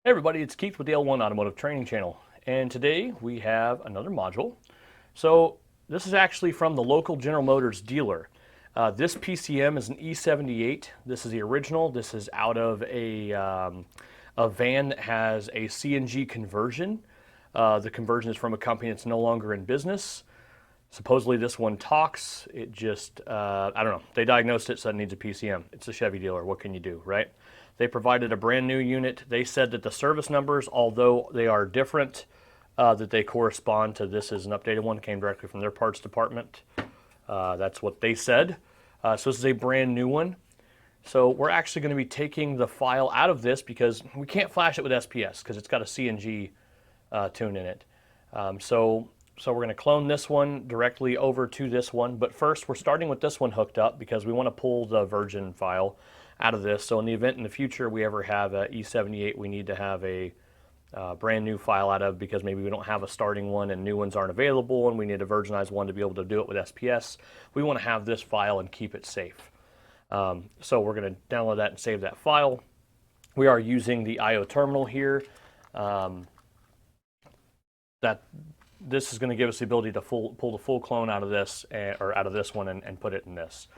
Hey everybody, it's Keith with the L1 Automotive Training Channel, and today we have another module. So this is actually from the local General Motors dealer. This PCM is an E78. This is the original. This is out of a van that has a CNG conversion. The conversion is from a company that's no longer in business. Supposedly this one talks. It just, I don't know. They diagnosed it, so it needs a PCM. It's a Chevy dealer. What can you do, right? They provided a brand new unit. They said that the service numbers, although they are different, that they correspond to this is an updated one, came directly from their parts department. That's what they said. So this is a brand new one. So we're actually going to be taking the file out of this because we can't flash it with SPS because it's got a CNG tune in it. So we're going to clone this one directly over to this one. But first, we're starting with this one hooked up because we want to pull the virgin file out of this. So in the event in the future we ever have a E78, we need to have a brand new file out of because maybe we don't have a starting one and new ones aren't available and we need a virginized one to be able to do it with SPS. We want to have this file and keep it safe. So we're going to download that and save that file. We are using the IO terminal here. This is going to give us the ability to pull the full clone out of this or out of this one and put it in this.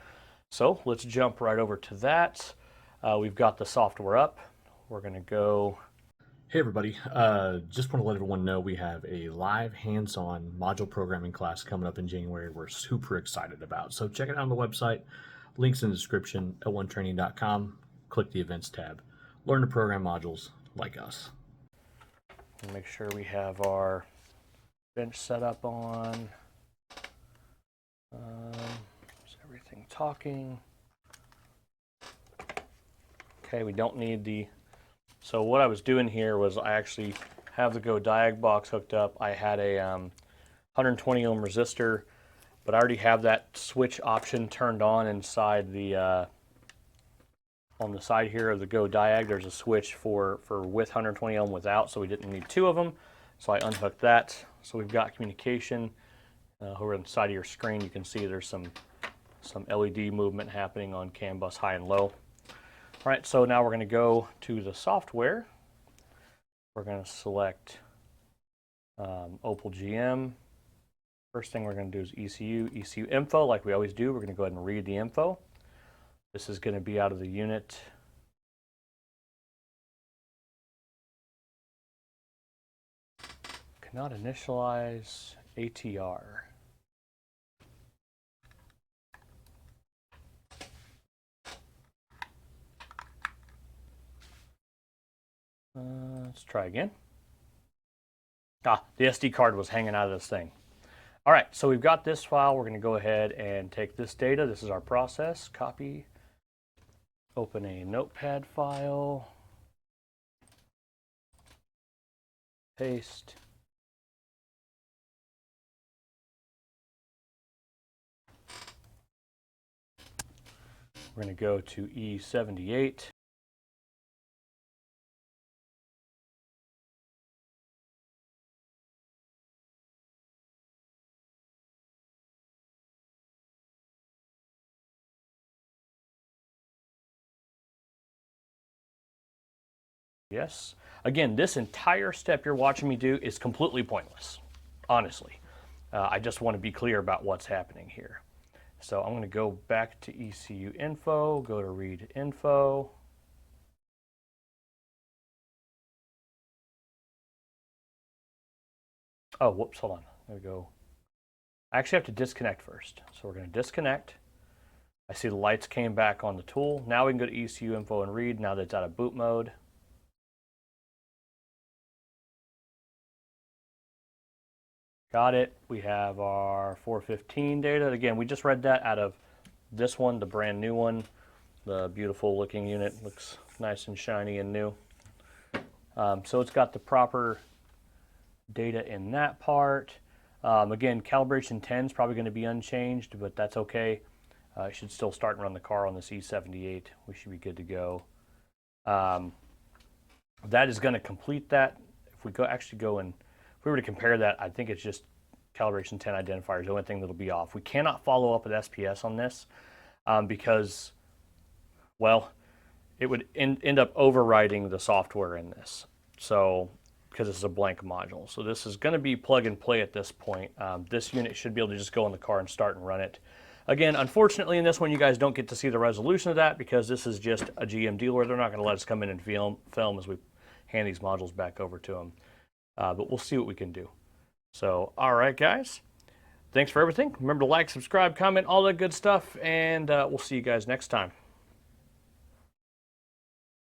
So let's jump right over to that. We've got the software up. We're going to go. Hey everybody, just want to let everyone know we have a live hands-on module programming class coming up in January we're super excited about. So check it out on the website, links in the description, l1training.com, click the events tab. Learn to program modules like us. Make sure we have our bench set up on. Is everything talking? Okay, we don't need the. So what I was doing here was I actually have the Go Diag box hooked up. I had a 120 ohm resistor, but I already have that switch option turned on inside the on the side here of the Go Diag. There's a switch for with 120 ohm without, so we didn't need two of them. So I unhooked that. So we've got communication. Over on the side of your screen, you can see there's some LED movement happening on CAN bus high and low. All right, so now we're going to go to the software. We're going to select Opel GM. First thing we're going to do is ECU info, like we always do. We're going to go ahead and read the info. This is going to be out of the unit. Cannot initialize ATR. Let's try again. The SD card was hanging out of this thing. All right, so we've got this file. We're going to go ahead and take this data. This is our process. Copy. Open a notepad file. Paste. We're going to go to E78. Yes. Again, this entire step you're watching me do is completely pointless, honestly. I just want to be clear about what's happening here. So I'm going to go back to ECU info, go to read info. Oh, whoops, hold on. There we go. I actually have to disconnect first. So we're going to disconnect. I see the lights came back on the tool. Now we can go to ECU info and read now that it's out of boot mode. Got it. We have our 415 data. Again, we just read that out of this one, the brand new one. The beautiful looking unit looks nice and shiny and new. So it's got the proper data in that part. Again, calibration 10 is probably going to be unchanged, but that's okay. I should still start and run the car on this E78. We should be good to go. That is going to complete that. If we go and if we were to compare that, I think it's just calibration 10 identifiers, the only thing that'll be off. We cannot follow up with SPS on this because, well, it would end up overriding the software in this. So, because this is a blank module. So this is going to be plug and play at this point. This unit should be able to just go in the car and start and run it. Again, unfortunately in this one you guys don't get to see the resolution of that because this is just a GM dealer. They're not going to let us come in and film as we hand these modules back over to them. But we'll see what we can do. So, all right guys, thanks for everything. Remember to like, subscribe, comment, all that good stuff, and we'll see you guys next time.